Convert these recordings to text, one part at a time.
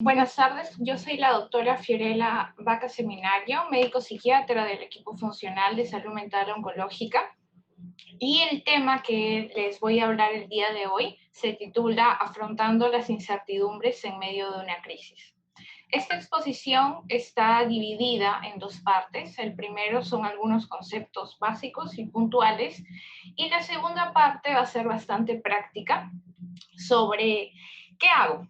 Buenas tardes, yo soy la doctora Fiorella Vaca Seminario, médico psiquiatra del equipo funcional de salud mental oncológica. Y el tema que les voy a hablar el día de hoy se titula Afrontando las incertidumbres en medio de una crisis. Esta exposición está dividida en dos partes. El primero son algunos conceptos básicos y puntuales, y la segunda parte va a ser bastante práctica sobre qué hago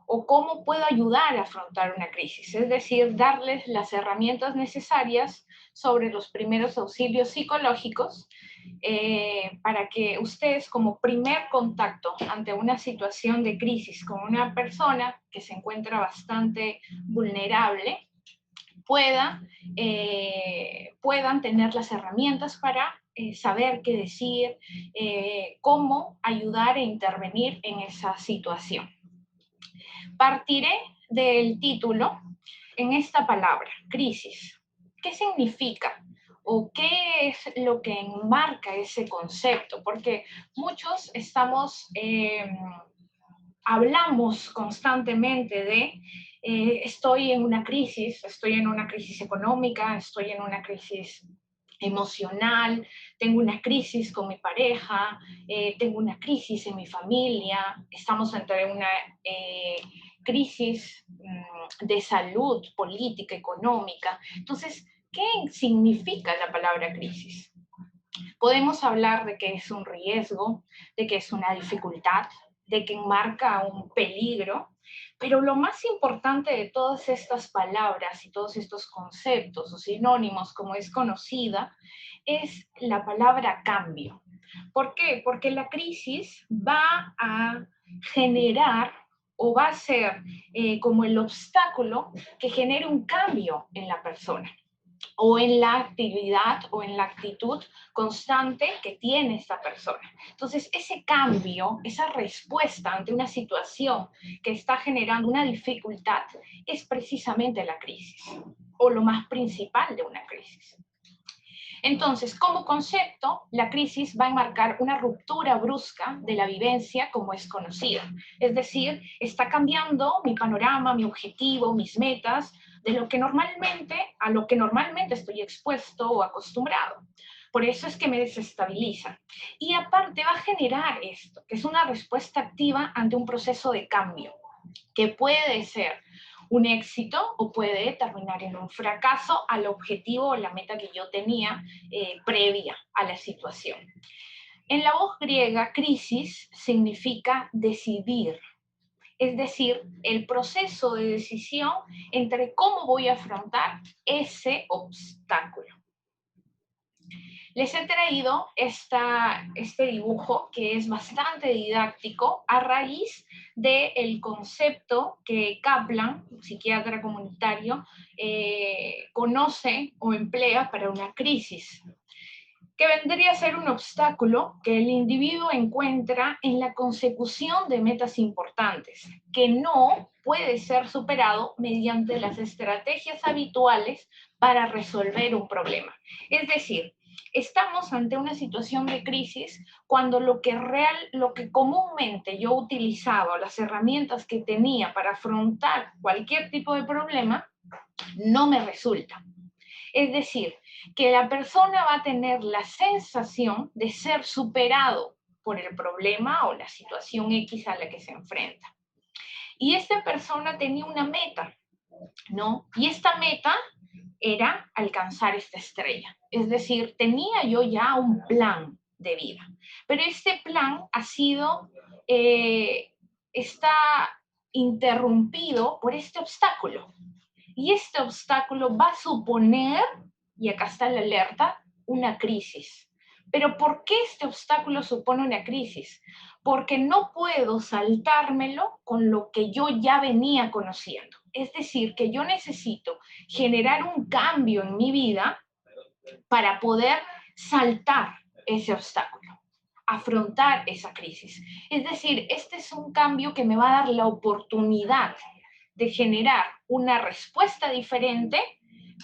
o cómo puedo ayudar a afrontar una crisis, es decir, darles las herramientas necesarias sobre los primeros auxilios psicológicos para que ustedes, como primer contacto ante una situación de crisis con una persona que se encuentra bastante vulnerable, puedan tener las herramientas para saber qué decir, cómo ayudar e intervenir en esa situación. Partiré del título en esta palabra, crisis. ¿Qué significa? ¿O qué es lo que enmarca ese concepto? Porque muchos hablamos constantemente de estoy en una crisis económica, estoy en una crisis emocional, tengo una crisis con mi pareja, tengo una crisis en mi familia, estamos ante una crisis de salud, política, económica. Entonces, ¿qué significa la palabra crisis? Podemos hablar de que es un riesgo, de que es una dificultad, de que enmarca un peligro, pero lo más importante de todas estas palabras y todos estos conceptos o sinónimos, como es conocida, es la palabra cambio. ¿Por qué? Porque la crisis va a generar o va a ser como el obstáculo que genere un cambio en la persona o en la actividad o en la actitud constante que tiene esta persona. Entonces, ese cambio, esa respuesta ante una situación que está generando una dificultad es precisamente la crisis o lo más principal de una crisis. Entonces, como concepto, la crisis va a enmarcar una ruptura brusca de la vivencia como es conocida. Es decir, está cambiando mi panorama, mi objetivo, mis metas, a lo que normalmente estoy expuesto o acostumbrado. Por eso es que me desestabiliza. Y aparte va a generar esto, que es una respuesta activa ante un proceso de cambio, que puede ser un éxito o puede terminar en un fracaso al objetivo o la meta que yo tenía previa a la situación. En la voz griega, crisis significa decidir, es decir, el proceso de decisión entre cómo voy a afrontar ese obstáculo. Les he traído este dibujo que es bastante didáctico a raíz del concepto que Kaplan, psiquiatra comunitario, conoce o emplea para una crisis, que vendría a ser un obstáculo que el individuo encuentra en la consecución de metas importantes, que no puede ser superado mediante las estrategias habituales para resolver un problema. Es decir, estamos ante una situación de crisis cuando lo que comúnmente yo utilizaba, las herramientas que tenía para afrontar cualquier tipo de problema, no me resulta. Es decir, que la persona va a tener la sensación de ser superado por el problema o la situación X a la que se enfrenta. Y esta persona tenía una meta, ¿no? Y esta meta era alcanzar esta estrella. Es decir, tenía yo ya un plan de vida. Pero este plan está interrumpido por este obstáculo. Y este obstáculo va a suponer, y acá está la alerta, una crisis. Pero ¿por qué este obstáculo supone una crisis? Porque no puedo saltármelo con lo que yo ya venía conociendo. Es decir, que yo necesito generar un cambio en mi vida para poder saltar ese obstáculo, afrontar esa crisis. Es decir, este es un cambio que me va a dar la oportunidad de generar una respuesta diferente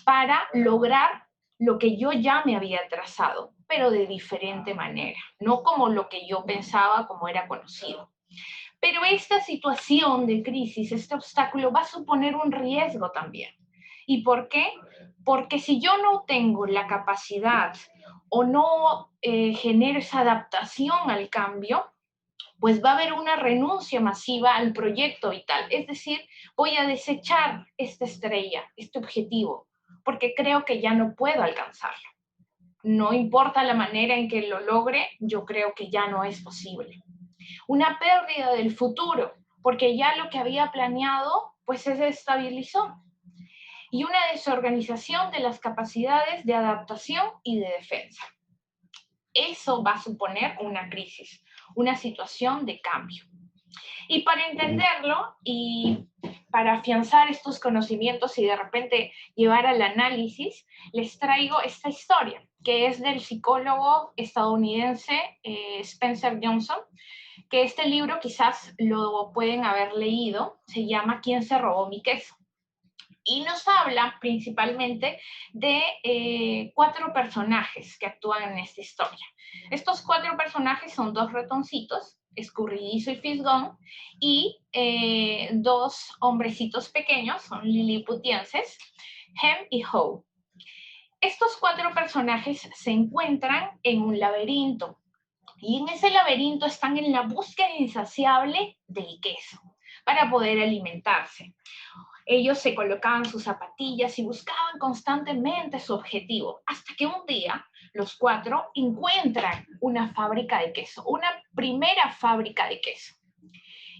para lograr lo que yo ya me había trazado, pero de diferente manera, no como lo que yo pensaba, como era conocido. Pero esta situación de crisis, este obstáculo va a suponer un riesgo también. ¿Y por qué? Porque si yo no tengo la capacidad o no genero esa adaptación al cambio, pues va a haber una renuncia masiva al proyecto vital. Es decir, voy a desechar esta estrella, este objetivo, porque creo que ya no puedo alcanzarlo. No importa la manera en que lo logre, yo creo que ya no es posible. Una pérdida del futuro, porque ya lo que había planeado, pues se desestabilizó. Y una desorganización de las capacidades de adaptación y de defensa. Eso va a suponer una crisis, una situación de cambio. Y para entenderlo y para afianzar estos conocimientos y de repente llevar al análisis, les traigo esta historia, que es del psicólogo estadounidense Spencer Johnson, que este libro quizás lo pueden haber leído, se llama ¿Quién se robó mi queso? Y nos habla principalmente de 4 personajes que actúan en esta historia. Estos 4 personajes son 2 ratoncitos, Escurridizo y Fisgón, y 2 hombrecitos pequeños, son liliputienses, Hem y Howe. Estos 4 personajes se encuentran en un laberinto, y en ese laberinto están en la búsqueda insaciable del queso para poder alimentarse. Ellos se colocaban sus zapatillas y buscaban constantemente su objetivo, hasta que un día los 4 encuentran una fábrica de queso, una primera fábrica de queso.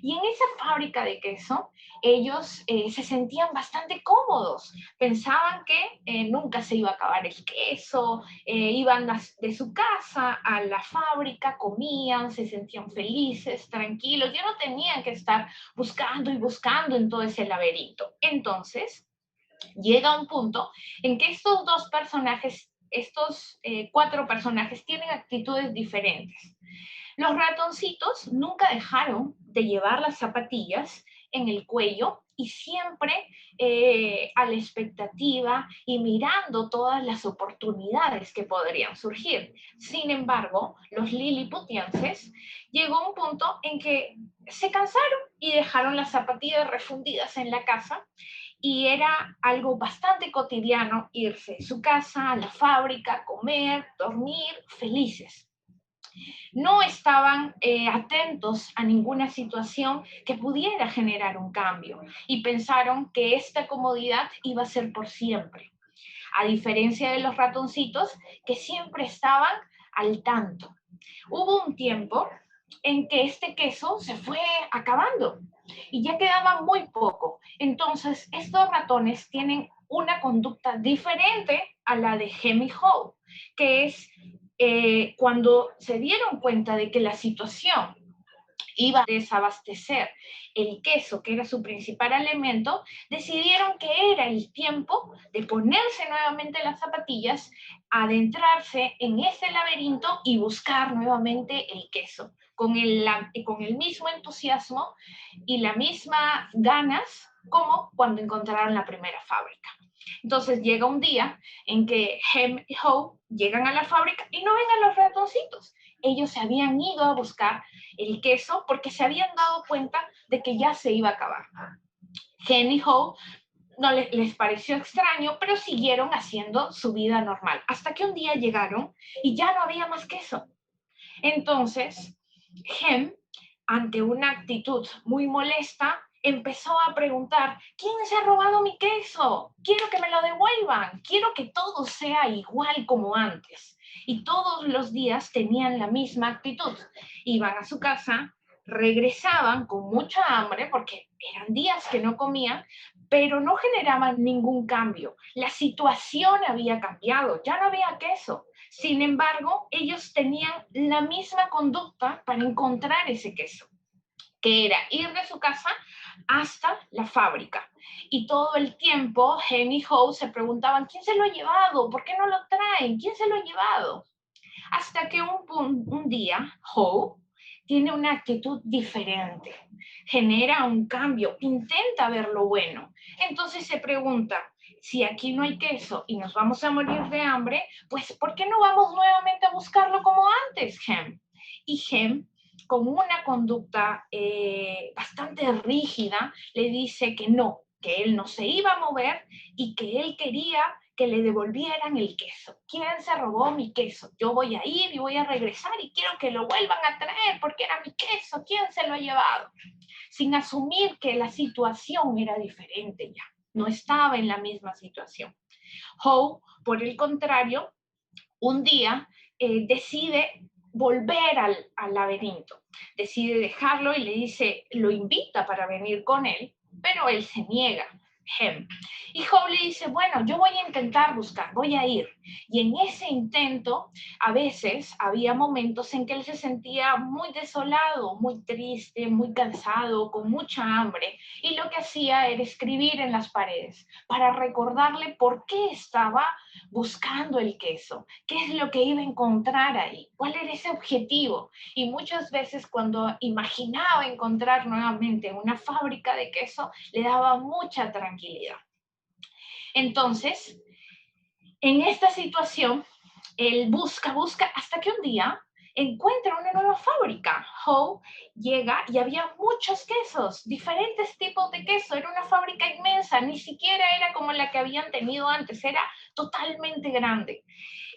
Y en esa fábrica de queso, ellos se sentían bastante cómodos. Pensaban que nunca se iba a acabar el queso, iban de su casa a la fábrica, comían, se sentían felices, tranquilos, ya no tenían que estar buscando y buscando en todo ese laberinto. Entonces, llega un punto en que estos 2 personajes, estos 4 personajes tienen actitudes diferentes. Los ratoncitos nunca dejaron de llevar las zapatillas en el cuello y siempre a la expectativa y mirando todas las oportunidades que podrían surgir. Sin embargo, los liliputienses llegó un punto en que se cansaron y dejaron las zapatillas refundidas en la casa y era algo bastante cotidiano irse de su casa a la fábrica, comer, dormir, felices. No estaban atentos a ninguna situación que pudiera generar un cambio y pensaron que esta comodidad iba a ser por siempre, a diferencia de los ratoncitos que siempre estaban al tanto. Hubo un tiempo en que este queso se fue acabando y ya quedaba muy poco. Entonces, estos ratones tienen una conducta diferente a la de Hem y Howe, que es cuando se dieron cuenta de que la situación iba a desabastecer el queso, que era su principal alimento, decidieron que era el tiempo de ponerse nuevamente las zapatillas, adentrarse en ese laberinto y buscar nuevamente el queso, con el mismo entusiasmo y las mismas ganas como cuando encontraron la primera fábrica. Entonces llega un día en que Hem y Howe llegan a la fábrica y no ven a los ratoncitos. Ellos se habían ido a buscar el queso porque se habían dado cuenta de que ya se iba a acabar. Hem y Howe no les pareció extraño, pero siguieron haciendo su vida normal, hasta que un día llegaron y ya no había más queso. Entonces, Hem, ante una actitud muy molesta, empezó a preguntar, ¿quién se ha robado mi queso? Quiero que me lo devuelvan, quiero que todo sea igual como antes. Y todos los días tenían la misma actitud. Iban a su casa, regresaban con mucha hambre, porque eran días que no comían, pero no generaban ningún cambio. La situación había cambiado, ya no había queso. Sin embargo, ellos tenían la misma conducta para encontrar ese queso, que era ir de su casa hasta la fábrica. Y todo el tiempo, Hem y Howe se preguntaban, ¿quién se lo ha llevado? ¿Por qué no lo traen? ¿Quién se lo ha llevado? Hasta que un día, Howe tiene una actitud diferente, genera un cambio, intenta ver lo bueno. Entonces se pregunta, si aquí no hay queso y nos vamos a morir de hambre, pues ¿por qué no vamos nuevamente a buscarlo como antes, Hem? Y Hem con una conducta bastante rígida, le dice que no, que él no se iba a mover y que él quería que le devolvieran el queso. ¿Quién se robó mi queso? Yo voy a ir y voy a regresar y quiero que lo vuelvan a traer porque era mi queso. ¿Quién se lo ha llevado? Sin asumir que la situación era diferente ya. No estaba en la misma situación. Howe, por el contrario, un día decide volver al laberinto, decide dejarlo y le dice, lo invita para venir con él, pero él se niega. Y Howe le dice, bueno, yo voy a intentar buscar, voy a ir. Y en ese intento, a veces había momentos en que él se sentía muy desolado, muy triste, muy cansado, con mucha hambre. Y lo que hacía era escribir en las paredes para recordarle por qué estaba buscando el queso, qué es lo que iba a encontrar ahí, cuál era ese objetivo. Y muchas veces cuando imaginaba encontrar nuevamente una fábrica de queso, le daba mucha tranquilidad. Entonces, en esta situación, él busca hasta que un día encuentra una nueva fábrica. Howe llega y había muchos quesos, diferentes tipos de queso. Era una fábrica inmensa, ni siquiera era como la que habían tenido antes, era totalmente grande.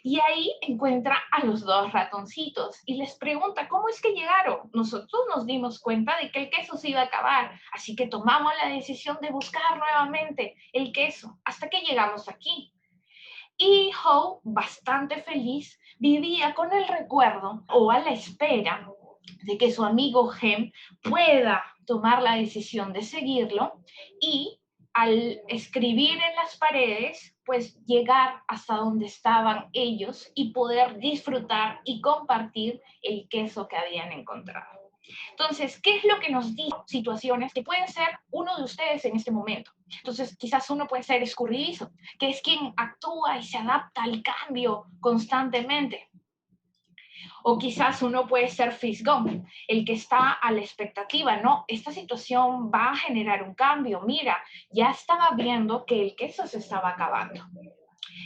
Y ahí encuentra a los dos ratoncitos y les pregunta, ¿cómo es que llegaron? Nosotros nos dimos cuenta de que el queso se iba a acabar, así que tomamos la decisión de buscar nuevamente el queso hasta que llegamos aquí. Y Howe, bastante feliz, vivía con el recuerdo o a la espera de que su amigo Hem pueda tomar la decisión de seguirlo y al escribir en las paredes, pues llegar hasta donde estaban ellos y poder disfrutar y compartir el queso que habían encontrado. Entonces, ¿qué es lo que nos dice situaciones que pueden ser uno de ustedes en este momento? Entonces, quizás uno puede ser escurridizo, que es quien actúa y se adapta al cambio constantemente. O quizás uno puede ser fisgón, el que está a la expectativa, ¿no? Esta situación va a generar un cambio. Mira, ya estaba viendo que el queso se estaba acabando.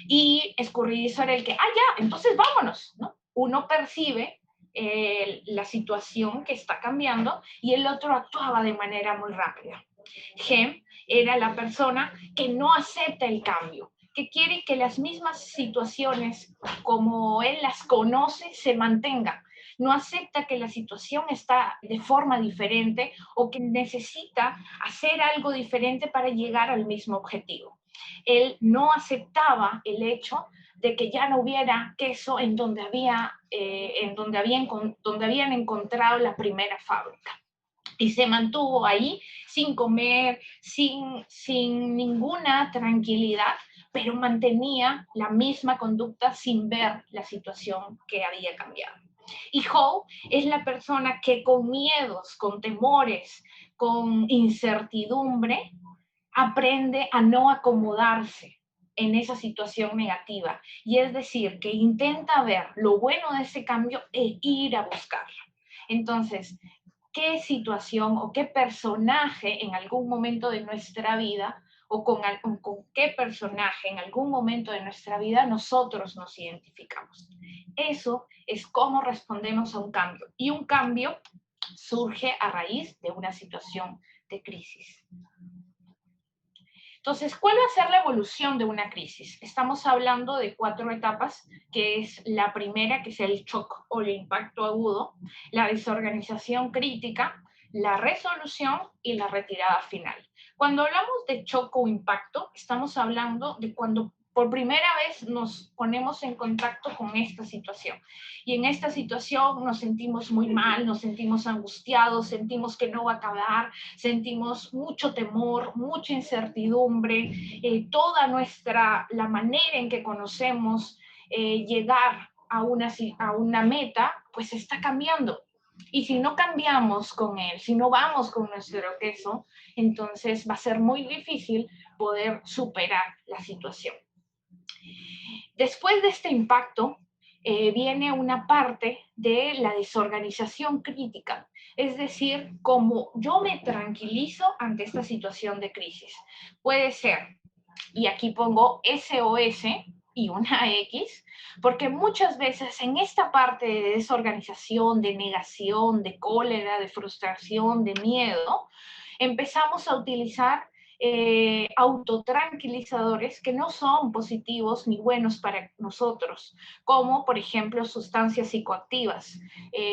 Y escurridizo era el que, ya, entonces vámonos, ¿no? Uno percibe la situación que está cambiando y el otro actuaba de manera muy rápida. Gem era la persona que no acepta el cambio, que quiere que las mismas situaciones como él las conoce se mantengan. No acepta que la situación está de forma diferente o que necesita hacer algo diferente para llegar al mismo objetivo. Él no aceptaba el hecho de que ya no hubiera queso en donde habían encontrado la primera fábrica. Y se mantuvo ahí sin comer, sin ninguna tranquilidad, pero mantenía la misma conducta sin ver la situación que había cambiado. Y Howe es la persona que con miedos, con temores, con incertidumbre, aprende a no acomodarse en esa situación negativa. Y es decir, que intenta ver lo bueno de ese cambio e ir a buscarlo. Entonces, ¿qué situación o qué personaje en algún momento de nuestra vida o con qué personaje en algún momento de nuestra vida nosotros nos identificamos? Eso es cómo respondemos a un cambio. Y un cambio surge a raíz de una situación de crisis. Entonces, ¿cuál va a ser la evolución de una crisis? Estamos hablando de 4 etapas, que es la primera, que es el shock o el impacto agudo, la desorganización crítica, la resolución y la retirada final. Cuando hablamos de shock o impacto, estamos hablando de cuando por primera vez nos ponemos en contacto con esta situación. Y en esta situación nos sentimos muy mal, nos sentimos angustiados, sentimos que no va a acabar, sentimos mucho temor, mucha incertidumbre, la manera en que conocemos llegar a una meta, pues está cambiando. Y si no cambiamos con él, si no vamos con nuestro queso, entonces va a ser muy difícil poder superar la situación. Después de este impacto, viene una parte de la desorganización crítica, es decir, cómo yo me tranquilizo ante esta situación de crisis. Puede ser, y aquí pongo SOS, y una X, porque muchas veces en esta parte de desorganización, de negación, de cólera, de frustración, de miedo, empezamos a utilizar autotranquilizadores que no son positivos ni buenos para nosotros, como por ejemplo sustancias psicoactivas,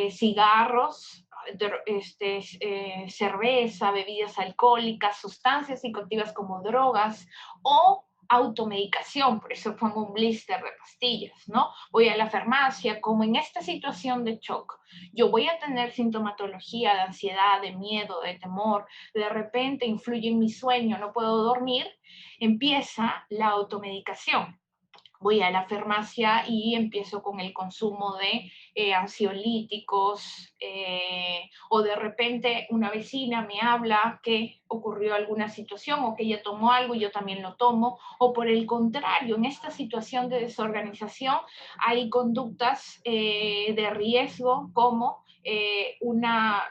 cigarros, cerveza, bebidas alcohólicas, sustancias psicoactivas como drogas o automedicación, por eso pongo un blister de pastillas, ¿no? Voy a la farmacia, como en esta situación de shock, yo voy a tener sintomatología de ansiedad, de miedo, de temor, de repente influye en mi sueño, no puedo dormir, empieza la automedicación. Voy a la farmacia y empiezo con el consumo de ansiolíticos, o de repente una vecina me habla que ocurrió alguna situación o que ella tomó algo y yo también lo tomo, o por el contrario, en esta situación de desorganización hay conductas de riesgo como una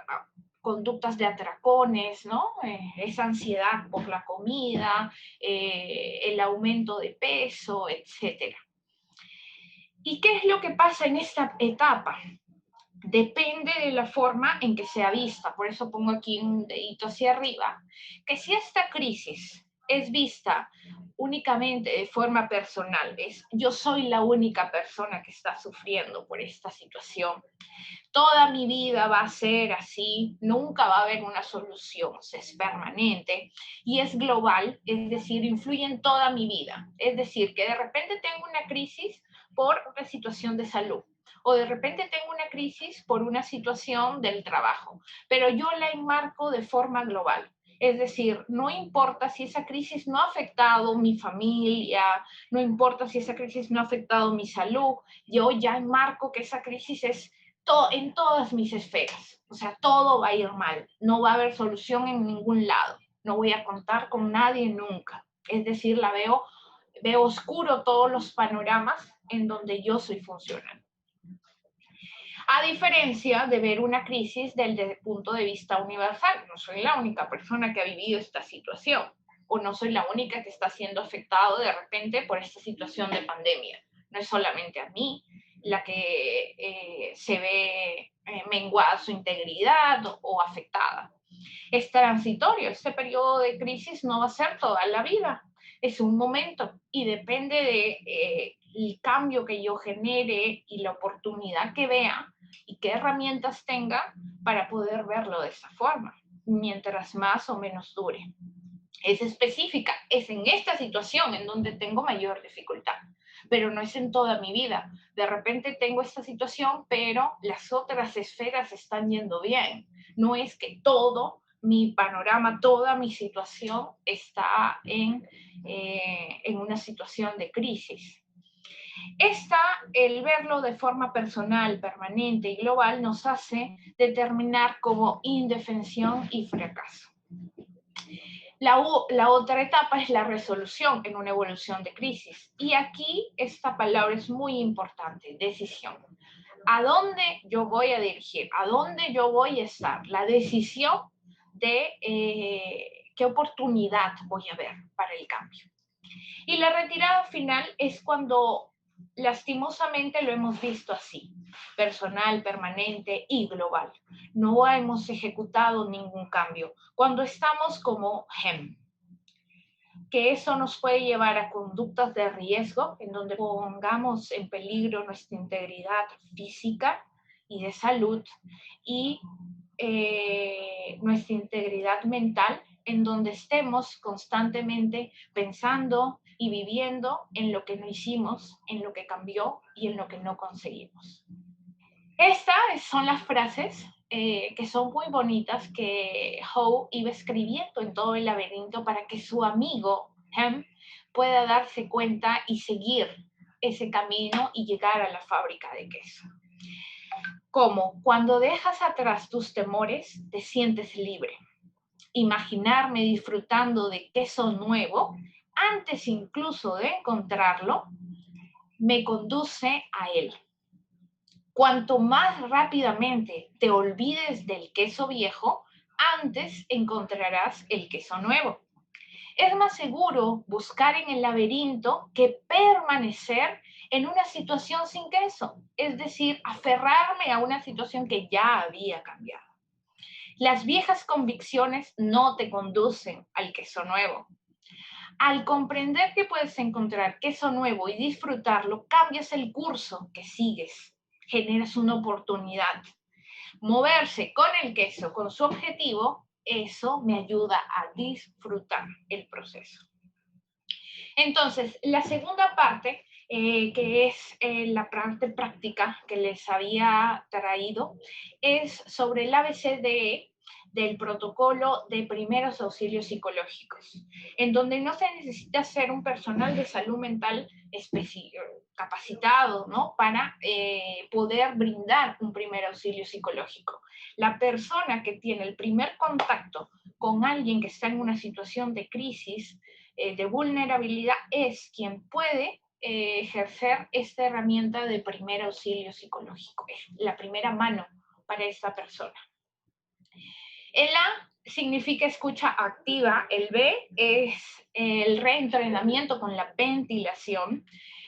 conductas de atracones, ¿no? Esa ansiedad por la comida, el aumento de peso, etcétera. ¿Y qué es lo que pasa en esta etapa? Depende de la forma en que sea vista. Por eso pongo aquí un dedito hacia arriba, que si esta crisis es vista únicamente de forma personal, es yo soy la única persona que está sufriendo por esta situación, toda mi vida va a ser así, nunca va a haber una solución, o sea, es permanente y es global, es decir, influye en toda mi vida. Es decir, que de repente tengo una crisis por una situación de salud o de repente tengo una crisis por una situación del trabajo, pero yo la enmarco de forma global. Es decir, no importa si esa crisis no ha afectado mi familia, no importa si esa crisis no ha afectado mi salud, yo ya enmarco que esa crisis es en todas mis esferas. O sea, todo va a ir mal, no va a haber solución en ningún lado, no voy a contar con nadie nunca. Es decir, veo oscuro todos los panoramas en donde yo soy funcional. A diferencia de ver una crisis desde el punto de vista universal, no soy la única persona que ha vivido esta situación o no soy la única que está siendo afectado de repente por esta situación de pandemia. No es solamente a mí la que se ve menguada su integridad o afectada. Es transitorio, este periodo de crisis no va a ser toda la vida, es un momento y depende del cambio que yo genere y la oportunidad que vea y qué herramientas tenga para poder verlo de esa forma, mientras más o menos dure. Es específica, es en esta situación en donde tengo mayor dificultad, pero no es en toda mi vida. De repente tengo esta situación, pero las otras esferas están yendo bien. No es que todo mi panorama, toda mi situación está en una situación de crisis. El verlo de forma personal, permanente y global nos hace determinar como indefensión y fracaso. La otra etapa es la resolución en una evolución de crisis. Y aquí esta palabra es muy importante, decisión. ¿A dónde yo voy a dirigir? ¿A dónde yo voy a estar? La decisión de qué oportunidad voy a ver para el cambio. Y la retirada final es cuando lastimosamente lo hemos visto así, personal, permanente y global. No hemos ejecutado ningún cambio. Cuando estamos como GEM, que eso nos puede llevar a conductas de riesgo en donde pongamos en peligro nuestra integridad física y de salud y nuestra integridad mental, en donde estemos constantemente pensando y viviendo en lo que no hicimos, en lo que cambió y en lo que no conseguimos. Estas son las frases que son muy bonitas que Howe iba escribiendo en todo el laberinto para que su amigo Hem pueda darse cuenta y seguir ese camino y llegar a la fábrica de queso. Como cuando dejas atrás tus temores, te sientes libre. Imaginarme disfrutando de queso nuevo, antes incluso de encontrarlo, me conduce a él. Cuanto más rápidamente te olvides del queso viejo, antes encontrarás el queso nuevo. Es más seguro buscar en el laberinto que permanecer en una situación sin queso, es decir, aferrarme a una situación que ya había cambiado. Las viejas convicciones no te conducen al queso nuevo. Al comprender que puedes encontrar queso nuevo y disfrutarlo, cambias el curso que sigues, generas una oportunidad. Moverse con el queso, con su objetivo, eso me ayuda a disfrutar el proceso. Entonces, la segunda parte, que es la parte práctica que les había traído, es sobre el ABCDE del protocolo de primeros auxilios psicológicos, en donde no se necesita ser un personal de salud mental capacitado, ¿no? Para poder brindar un primer auxilio psicológico. La persona que tiene el primer contacto con alguien que está en una situación de crisis, de vulnerabilidad, es quien puede ejercer esta herramienta de primer auxilio psicológico. Es la primera mano para esta persona. El A significa escucha activa, el B es el reentrenamiento con la ventilación,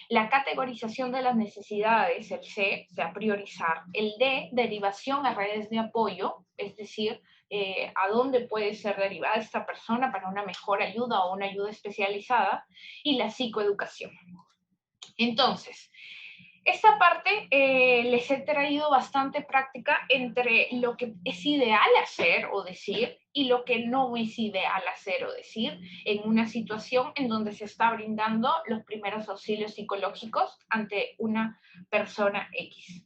la categorización de las necesidades, el C, o sea, priorizar, el D, derivación a redes de apoyo, es decir, a dónde puede ser derivada esta persona para una mejor ayuda o una ayuda especializada, y la psicoeducación. Entonces, esta parte les he traído bastante práctica entre lo que es ideal hacer o decir y lo que no es ideal hacer o decir en una situación en donde se está brindando los primeros auxilios psicológicos ante una persona X.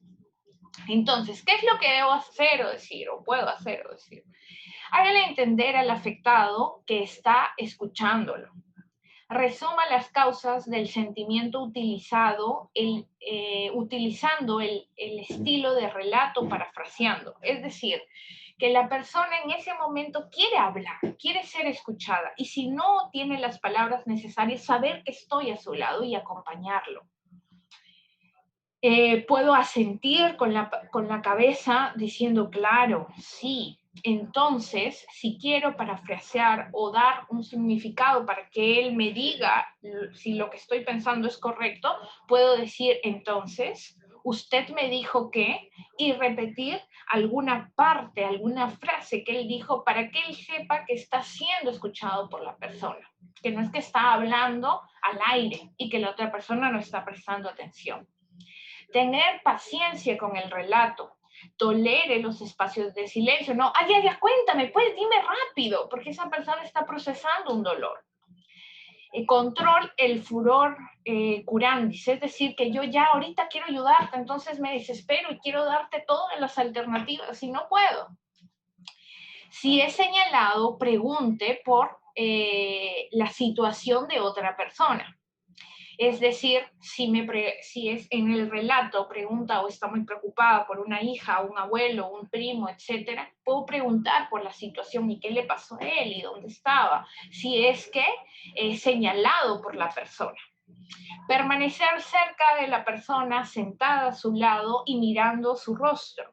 Entonces, ¿qué es lo que debo hacer o decir o puedo hacer o decir? Hágale entender al afectado que está escuchándolo. Resuma las causas del sentimiento utilizando el estilo de relato parafraseando. Es decir, que la persona en ese momento quiere hablar, quiere ser escuchada, y si no tiene las palabras necesarias, saber que estoy a su lado y acompañarlo. Puedo asentir con la cabeza diciendo, claro, sí. Entonces, si quiero parafrasear o dar un significado para que él me diga si lo que estoy pensando es correcto, puedo decir, entonces, usted me dijo que, y repetir alguna parte, alguna frase que él dijo para que él sepa que está siendo escuchado por la persona, que no es que está hablando al aire y que la otra persona no está prestando atención. Tener paciencia con el relato, tolere los espacios de silencio, no, ya, cuéntame, pues dime rápido, porque esa persona está procesando un dolor. Control el furor curandis, es decir, que yo ya ahorita quiero ayudarte, entonces me desespero y quiero darte todas las alternativas y no puedo. Si es señalado, pregunte por la situación de otra persona. Es decir, si es en el relato pregunta o está muy preocupada por una hija, un abuelo, un primo, etcétera, puedo preguntar por la situación y qué le pasó a él y dónde estaba, si es que es señalado por la persona. Permanecer cerca de la persona, sentada a su lado y mirando su rostro.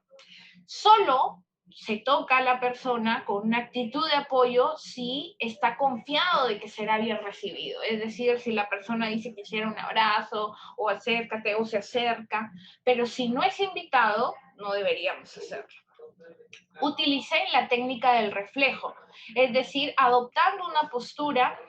Solo se toca a la persona con una actitud de apoyo si está confiado de que será bien recibido. Es decir, si la persona dice que quiere un abrazo o acércate o se acerca, pero si no es invitado, no deberíamos hacerlo. Utilicé la técnica del reflejo, es decir, adoptando una postura,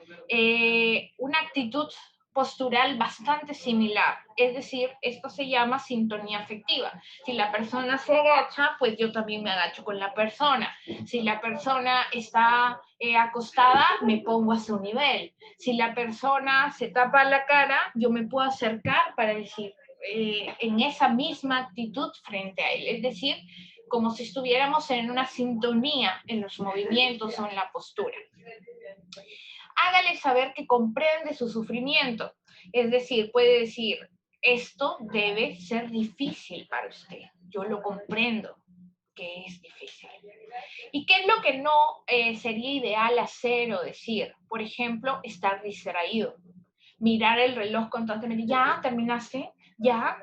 una actitud postural bastante similar, es decir, esto se llama sintonía afectiva. Si la persona se agacha, pues yo también me agacho con la persona. Si la persona está acostada, me pongo a su nivel. Si la persona se tapa la cara, yo me puedo acercar para decir, en esa misma actitud frente a él, es decir, como si estuviéramos en una sintonía en los movimientos o en la postura. Hágale saber que comprende su sufrimiento. Es decir, puede decir, esto debe ser difícil para usted. Yo lo comprendo que es difícil. ¿Y qué es lo que no sería ideal hacer o decir? Por ejemplo, estar distraído. Mirar el reloj constantemente. ¿Ya terminaste? ¿Ya?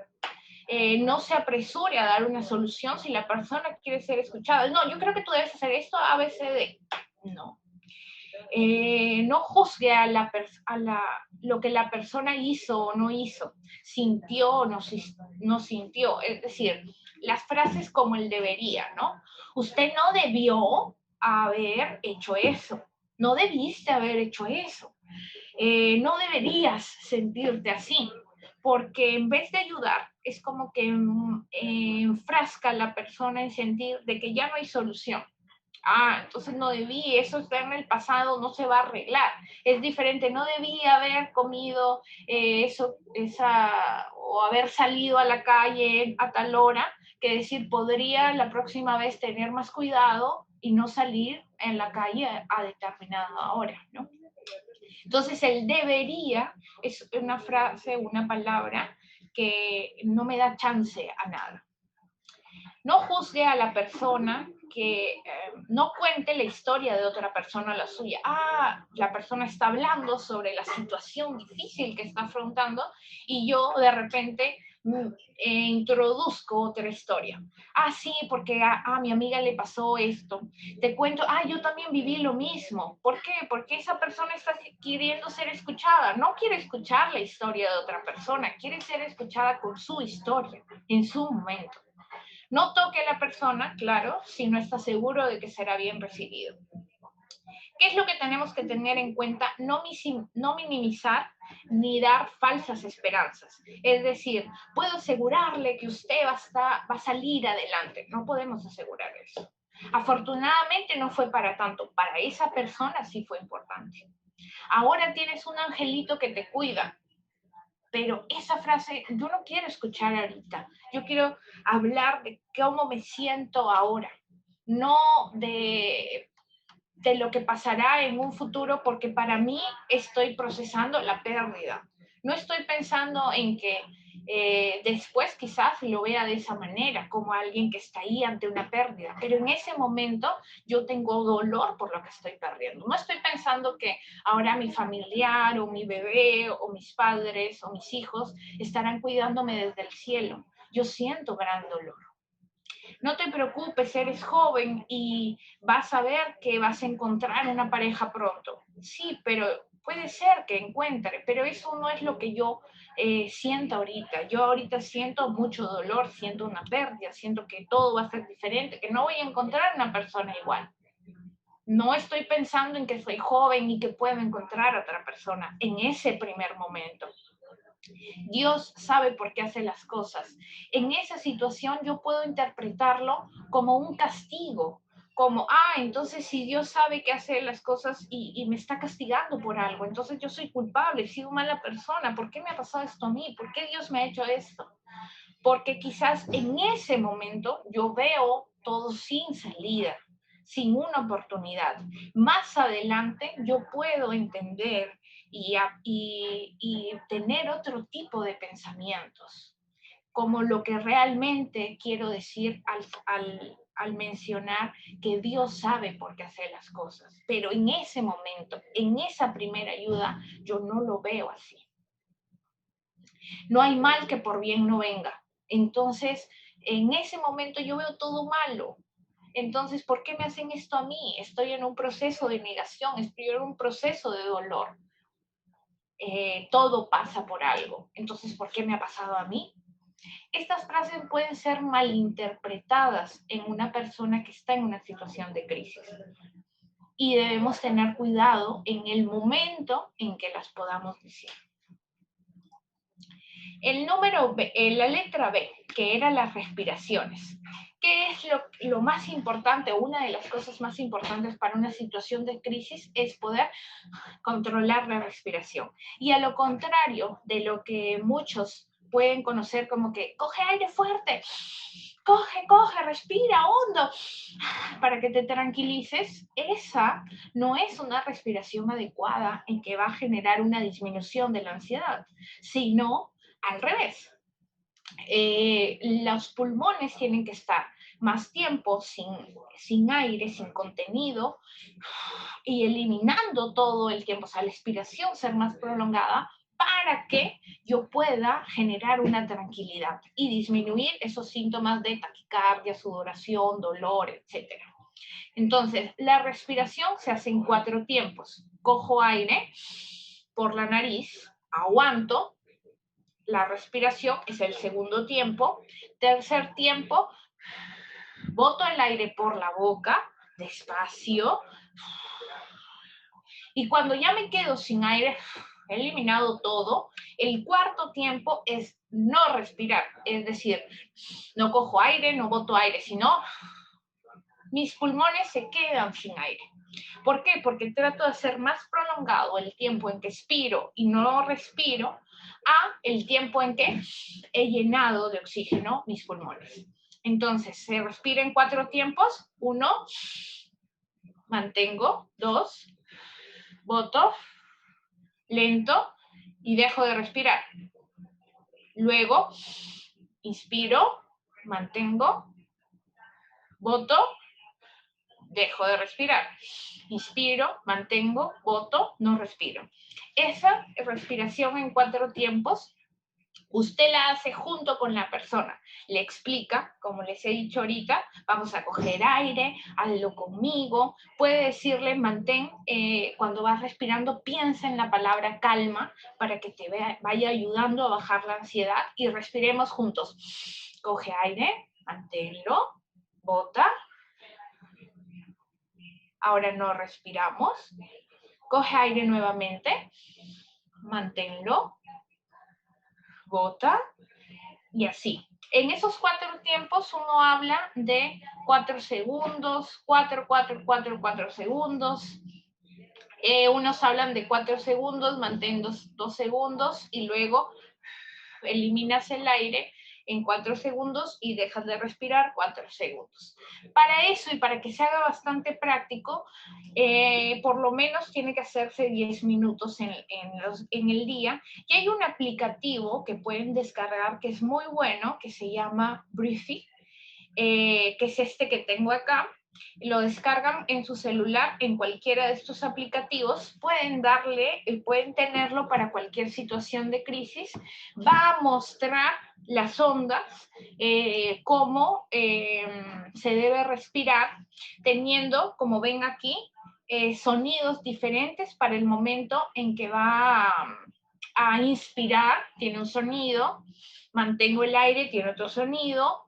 No se apresure a dar una solución si la persona quiere ser escuchada. No, yo creo que tú debes hacer esto, A, B, C, D. No. No juzgue a lo que la persona hizo o no hizo, sintió o no sintió. Es decir, las frases como el debería, ¿no? Usted no debió haber hecho eso, no debiste haber hecho eso, no deberías sentirte así, porque en vez de ayudar, es como que enfrasca a la persona en sentir de que ya no hay solución. Ah, entonces no debí, eso está en el pasado, no se va a arreglar. Es diferente, no debí haber comido o haber salido a la calle a tal hora, que decir, podría la próxima vez tener más cuidado y no salir en la calle a determinada hora, ¿no? Entonces el debería es una frase, una palabra que no me da chance a nada. No juzgue a la persona, que no cuente la historia de otra persona, la suya. Ah, la persona está hablando sobre la situación difícil que está afrontando y yo de repente introduzco otra historia. Ah, sí, porque a mi amiga le pasó esto. Te cuento, yo también viví lo mismo. ¿Por qué? Porque esa persona está queriendo ser escuchada. No quiere escuchar la historia de otra persona, quiere ser escuchada con su historia, en su momento. No toque a la persona, claro, si no está seguro de que será bien recibido. ¿Qué es lo que tenemos que tener en cuenta? No minimizar ni dar falsas esperanzas. Es decir, puedo asegurarle que usted va a salir adelante. No podemos asegurar eso. Afortunadamente no fue para tanto. Para esa persona sí fue importante. Ahora tienes un angelito que te cuida. Pero esa frase yo no quiero escuchar ahorita. Yo quiero hablar de cómo me siento ahora, no de lo que pasará en un futuro, porque para mí estoy procesando la pérdida. No estoy pensando en que después quizás lo vea de esa manera, como alguien que está ahí ante una pérdida, pero en ese momento yo tengo dolor por lo que estoy perdiendo. No estoy pensando que ahora mi familiar o mi bebé o mis padres o mis hijos estarán cuidándome desde el cielo. Yo siento gran dolor. No te preocupes, eres joven y vas a ver que vas a encontrar una pareja pronto. Sí, pero puede ser que encuentre, pero eso no es lo que yo siento ahorita. Yo ahorita siento mucho dolor, siento una pérdida, siento que todo va a ser diferente, que no voy a encontrar una persona igual. No estoy pensando en que soy joven y que puedo encontrar a otra persona en ese primer momento. Dios sabe por qué hace las cosas. En esa situación yo puedo interpretarlo como un castigo, como, entonces si Dios sabe que hace las cosas y me está castigando por algo, entonces yo soy culpable, he sido mala persona, ¿por qué me ha pasado esto a mí? ¿Por qué Dios me ha hecho esto? Porque quizás en ese momento yo veo todo sin salida, sin una oportunidad. Más adelante yo puedo entender y tener otro tipo de pensamientos, como lo que realmente quiero decir al mencionar que Dios sabe por qué hace las cosas. Pero en ese momento, en esa primera ayuda, yo no lo veo así. No hay mal que por bien no venga. Entonces, en ese momento yo veo todo malo. Entonces, ¿por qué me hacen esto a mí? Estoy en un proceso de negación, estoy en un proceso de dolor. Todo pasa por algo. Entonces, ¿por qué me ha pasado a mí? Estas frases pueden ser malinterpretadas en una persona que está en una situación de crisis. Y debemos tener cuidado en el momento en que las podamos decir. El número B, la letra B, que era las respiraciones. ¿Qué es lo más importante, o una de las cosas más importantes para una situación de crisis? Es poder controlar la respiración. Y a lo contrario de lo que muchos pueden conocer como que coge aire fuerte, coge, respira hondo para que te tranquilices, esa no es una respiración adecuada en que va a generar una disminución de la ansiedad, sino al revés. Los pulmones tienen que estar más tiempo sin aire, sin contenido, y eliminando todo el tiempo, o sea, la expiración ser más prolongada para que yo pueda generar una tranquilidad y disminuir esos síntomas de taquicardia, sudoración, dolor, etc. Entonces, la respiración se hace en 4 tiempos. Cojo aire por la nariz, aguanto la respiración, es el segundo tiempo. Tercer tiempo, boto el aire por la boca, despacio. Y cuando ya me quedo sin aire, he eliminado todo, el cuarto tiempo es no respirar. Es decir, no cojo aire, no boto aire, sino mis pulmones se quedan sin aire. ¿Por qué? Porque trato de hacer más prolongado el tiempo en que expiro y no respiro a el tiempo en que he llenado de oxígeno mis pulmones. Entonces, se respira en 4 tiempos. 1, mantengo. 2, boto, lento y dejo de respirar. Luego, inspiro, mantengo, boto, dejo de respirar. Inspiro, mantengo, boto, no respiro. Esa respiración en 4 tiempos, usted la hace junto con la persona. Le explica, como les he dicho ahorita, vamos a coger aire, hazlo conmigo. Puede decirle, cuando vas respirando, piensa en la palabra calma para que te vaya ayudando a bajar la ansiedad y respiremos juntos. Coge aire, manténlo, bota. Ahora no respiramos. Coge aire nuevamente, manténlo, bota y así. En esos 4 tiempos uno habla de 4 segundos, 4, 4, 4, 4 segundos. Unos hablan de 4 segundos, mantén 2 segundos y luego eliminas el aire en 4 segundos y dejas de respirar 4 segundos. Para eso y para que se haga bastante práctico, por lo menos tiene que hacerse 10 minutos en el día. Y hay un aplicativo que pueden descargar que es muy bueno, que se llama Breathy, que es este que tengo acá. Lo descargan en su celular, en cualquiera de estos aplicativos, pueden tenerlo para cualquier situación de crisis. Va a mostrar las ondas, cómo se debe respirar, teniendo, como ven aquí, sonidos diferentes para el momento en que va a inspirar, tiene un sonido, mantengo el aire, tiene otro sonido,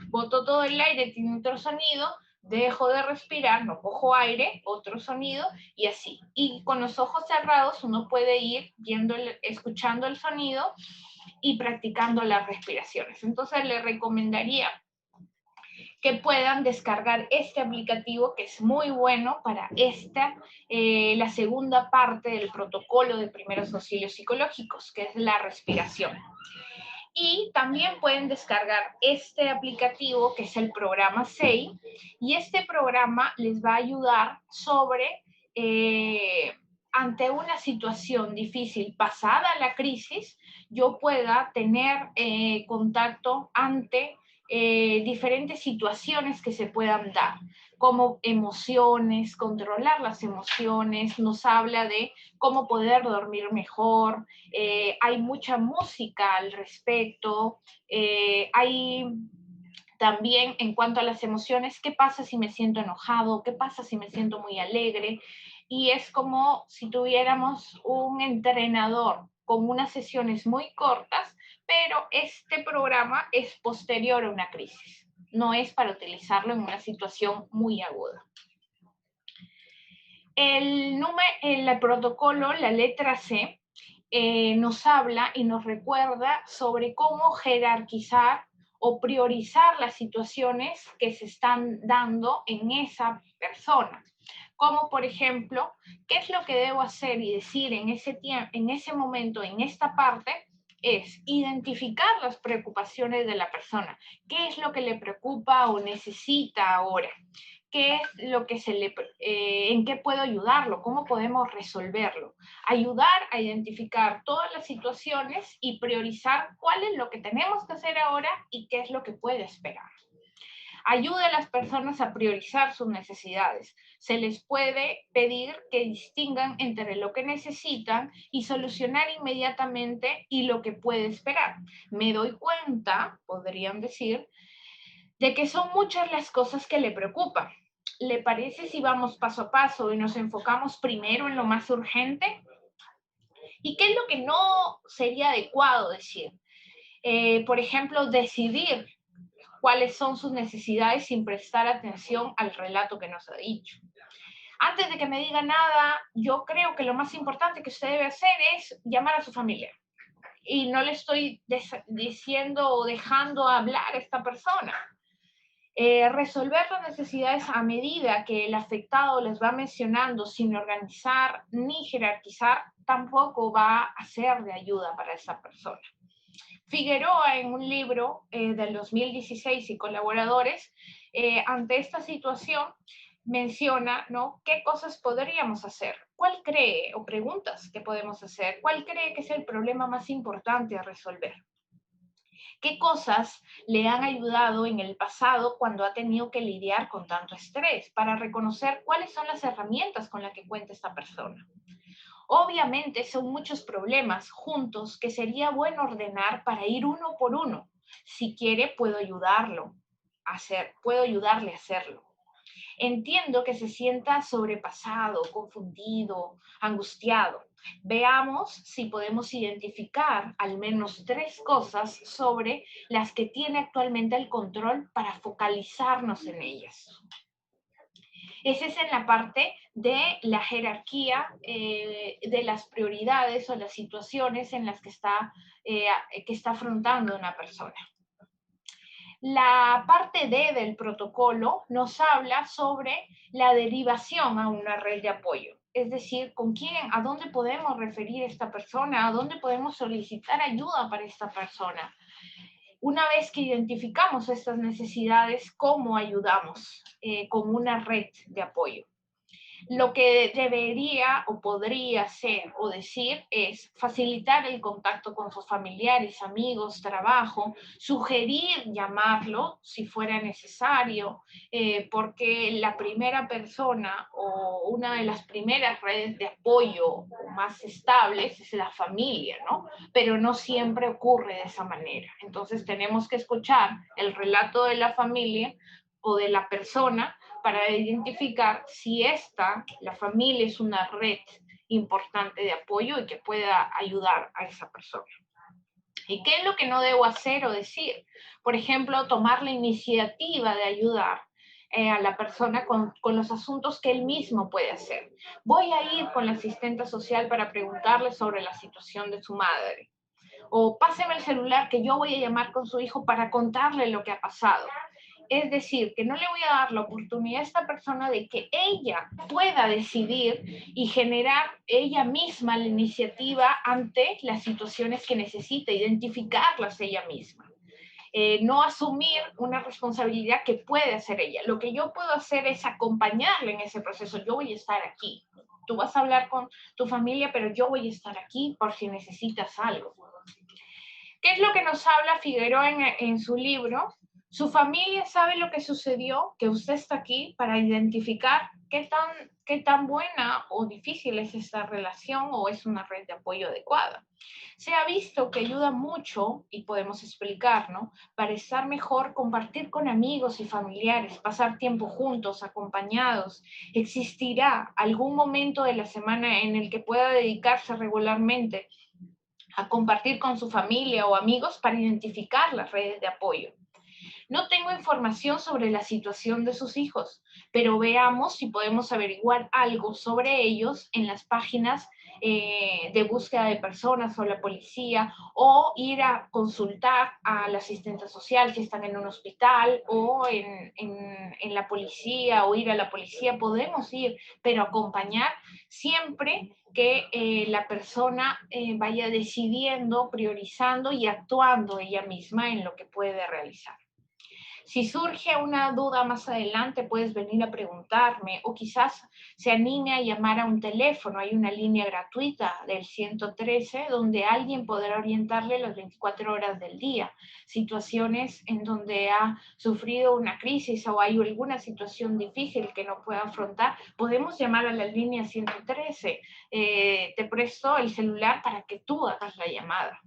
boto todo el aire, tiene otro sonido, dejo de respirar, no cojo aire, otro sonido, y así. Y con los ojos cerrados uno puede ir escuchando el sonido y practicando las respiraciones. Entonces le recomendaría que puedan descargar este aplicativo, que es muy bueno para la segunda parte del protocolo de primeros auxilios psicológicos, que es la respiración. Y también pueden descargar este aplicativo, que es el programa SEI, y este programa les va a ayudar ante una situación difícil pasada la crisis, yo pueda tener contacto ante diferentes situaciones que se puedan dar, como emociones, controlar las emociones, nos habla de cómo poder dormir mejor, hay mucha música al respecto, hay también en cuanto a las emociones, ¿qué pasa si me siento enojado? ¿Qué pasa si me siento muy alegre? Y es como si tuviéramos un entrenador con unas sesiones muy cortas, pero este programa es posterior a una crisis, no es para utilizarlo en una situación muy aguda. El protocolo, la letra C, nos habla y nos recuerda sobre cómo jerarquizar o priorizar las situaciones que se están dando en esa persona. Como por ejemplo, ¿qué es lo que debo hacer y decir en ese momento, en esta parte? Es identificar las preocupaciones de la persona. ¿Qué es lo que le preocupa o necesita ahora? ¿Qué es lo que en qué puedo ayudarlo? ¿Cómo podemos resolverlo? Ayudar a identificar todas las situaciones y priorizar cuál es lo que tenemos que hacer ahora y qué es lo que puede esperar. Ayuda a las personas a priorizar sus necesidades. Se les puede pedir que distingan entre lo que necesitan y solucionar inmediatamente y lo que puede esperar. Me doy cuenta, podrían decir, de que son muchas las cosas que le preocupan. ¿Le parece si vamos paso a paso y nos enfocamos primero en lo más urgente? ¿Y qué es lo que no sería adecuado decir? Por ejemplo, decidir cuáles son sus necesidades sin prestar atención al relato que nos ha dicho. Antes de que me diga nada, yo creo que lo más importante que usted debe hacer es llamar a su familia. Y no le estoy diciendo o dejando hablar a esta persona. Resolver las necesidades a medida que el afectado les va mencionando sin organizar ni jerarquizar tampoco va a ser de ayuda para esa persona. Figueroa, en un libro del 2016 y colaboradores, ante esta situación, menciona, ¿no?, qué cosas podríamos hacer. ¿Cuál cree, o preguntas que podemos hacer, cuál cree que es el problema más importante a resolver? ¿Qué cosas le han ayudado en el pasado cuando ha tenido que lidiar con tanto estrés? Para reconocer cuáles son las herramientas con las que cuenta esta persona. Obviamente son muchos problemas juntos que sería bueno ordenar para ir uno por uno. Si quiere, puedo ayudarle a hacerlo. Entiendo que se sienta sobrepasado, confundido, angustiado. Veamos si podemos identificar al menos 3 cosas sobre las que tiene actualmente el control para focalizarnos en ellas. Esa es en la parte de la jerarquía de las prioridades o las situaciones en las que está afrontando una persona. La parte D del protocolo nos habla sobre la derivación a una red de apoyo. Es decir, con quién, a dónde podemos referir a esta persona, a dónde podemos solicitar ayuda para esta persona. Una vez que identificamos estas necesidades, ¿cómo ayudamos con una red de apoyo? Lo que debería o podría hacer o decir es facilitar el contacto con sus familiares, amigos, trabajo, sugerir llamarlo si fuera necesario, porque la primera persona o una de las primeras redes de apoyo más estables es la familia, ¿no? Pero no siempre ocurre de esa manera. Entonces tenemos que escuchar el relato de la familia o de la persona para identificar si la familia es una red importante de apoyo y que pueda ayudar a esa persona. ¿Y qué es lo que no debo hacer o decir? Por ejemplo, tomar la iniciativa de ayudar a la persona con los asuntos que él mismo puede hacer. Voy a ir con la asistente social para preguntarle sobre la situación de su madre. O páseme el celular que yo voy a llamar con su hijo para contarle lo que ha pasado. Es decir, que no le voy a dar la oportunidad a esta persona de que ella pueda decidir y generar ella misma la iniciativa ante las situaciones que necesita, identificarlas ella misma. No asumir una responsabilidad que puede hacer ella. Lo que yo puedo hacer es acompañarle en ese proceso. Yo voy a estar aquí. Tú vas a hablar con tu familia, pero yo voy a estar aquí por si necesitas algo. ¿Qué es lo que nos habla Figueroa en su libro? Su familia sabe lo que sucedió, que usted está aquí para identificar qué tan buena o difícil es esta relación o es una red de apoyo adecuada. Se ha visto que ayuda mucho, y podemos explicar, ¿no?, para estar mejor, compartir con amigos y familiares, pasar tiempo juntos, acompañados. ¿Existirá algún momento de la semana en el que pueda dedicarse regularmente a compartir con su familia o amigos para identificar las redes de apoyo? No tengo información sobre la situación de sus hijos, pero veamos si podemos averiguar algo sobre ellos en las páginas de búsqueda de personas o la policía, o ir a consultar a la asistente social si están en un hospital o en la policía, o ir a la policía. Podemos ir, pero acompañar siempre que la persona vaya decidiendo, priorizando y actuando ella misma en lo que puede realizar. Si surge una duda más adelante, puedes venir a preguntarme, o quizás se anime a llamar a un teléfono. Hay una línea gratuita del 113 donde alguien podrá orientarle las 24 horas del día. Situaciones en donde ha sufrido una crisis o hay alguna situación difícil que no pueda afrontar, podemos llamar a la línea 113. Te presto el celular para que tú hagas la llamada.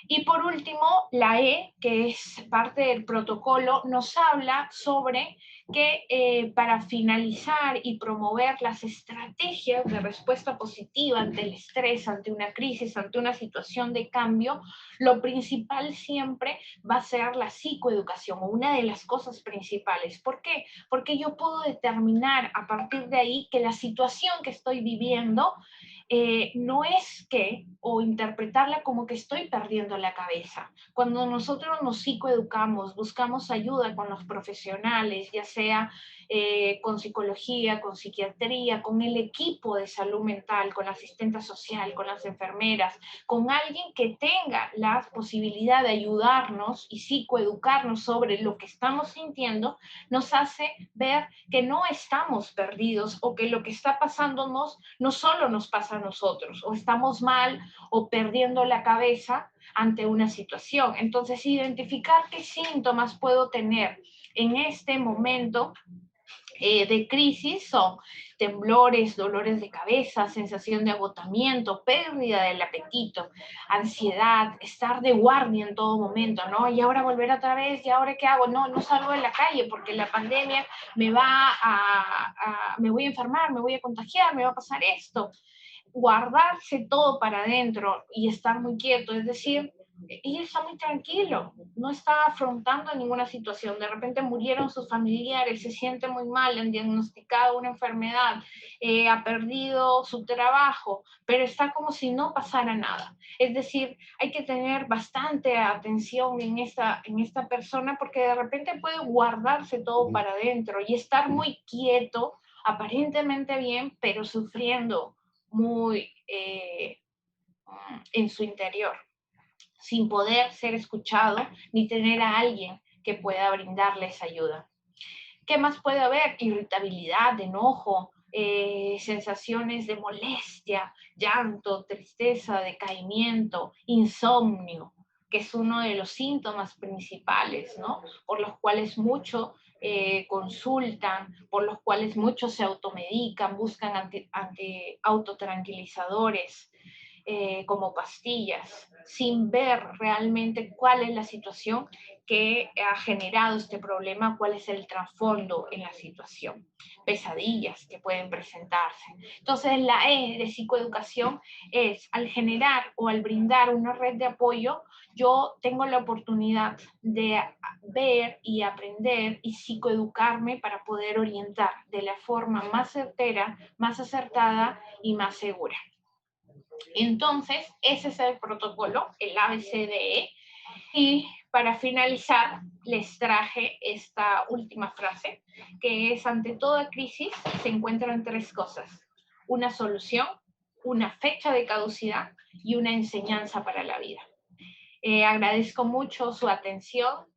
Y por último, la E, que es parte del protocolo, nos habla sobre que para finalizar y promover las estrategias de respuesta positiva ante el estrés, ante una crisis, ante una situación de cambio, lo principal siempre va a ser la psicoeducación, o una de las cosas principales. ¿Por qué? Porque yo puedo determinar a partir de ahí que la situación que estoy viviendo no es que, o interpretarla como que estoy perdiendo la cabeza. Cuando nosotros nos psicoeducamos, buscamos ayuda con los profesionales, ya sea con psicología, con psiquiatría, con el equipo de salud mental, con la asistente social, con las enfermeras, con alguien que tenga la posibilidad de ayudarnos y psicoeducarnos sobre lo que estamos sintiendo, nos hace ver que no estamos perdidos o que lo que está pasándonos no solo nos pasa a nosotros, o estamos mal o perdiendo la cabeza ante una situación. Entonces, identificar qué síntomas puedo tener en este momento de crisis son temblores, dolores de cabeza, sensación de agotamiento, pérdida del apetito, ansiedad, estar de guardia en todo momento, ¿no? Y ahora volver otra vez, ¿y ahora qué hago? No, no salgo de la calle porque la pandemia me voy a enfermar, me voy a contagiar, me va a pasar esto. Guardarse todo para adentro y estar muy quieto, es decir, ella está muy tranquilo, no está afrontando ninguna situación. De repente murieron sus familiares, se siente muy mal, le han diagnosticado una enfermedad, ha perdido su trabajo, pero está como si no pasara nada. Es decir, hay que tener bastante atención en esta persona porque de repente puede guardarse todo para adentro y estar muy quieto, aparentemente bien, pero sufriendo muy en su interior, sin poder ser escuchado ni tener a alguien que pueda brindarles ayuda. ¿Qué más puede haber? Irritabilidad, enojo, sensaciones de molestia, llanto, tristeza, decaimiento, insomnio, que es uno de los síntomas principales, ¿no? Por los cuales muchos consultan, por los cuales muchos se automedican, buscan autotranquilizadores como pastillas, sin ver realmente cuál es la situación que ha generado este problema, cuál es el trasfondo en la situación, pesadillas que pueden presentarse. Entonces, la E de psicoeducación es al generar o al brindar una red de apoyo, yo tengo la oportunidad de ver y aprender y psicoeducarme para poder orientar de la forma más certera, más acertada y más segura. Entonces, ese es el protocolo, el ABCDE. Y para finalizar, les traje esta última frase, que es: ante toda crisis se encuentran tres cosas: una solución, una fecha de caducidad y una enseñanza para la vida. Agradezco mucho su atención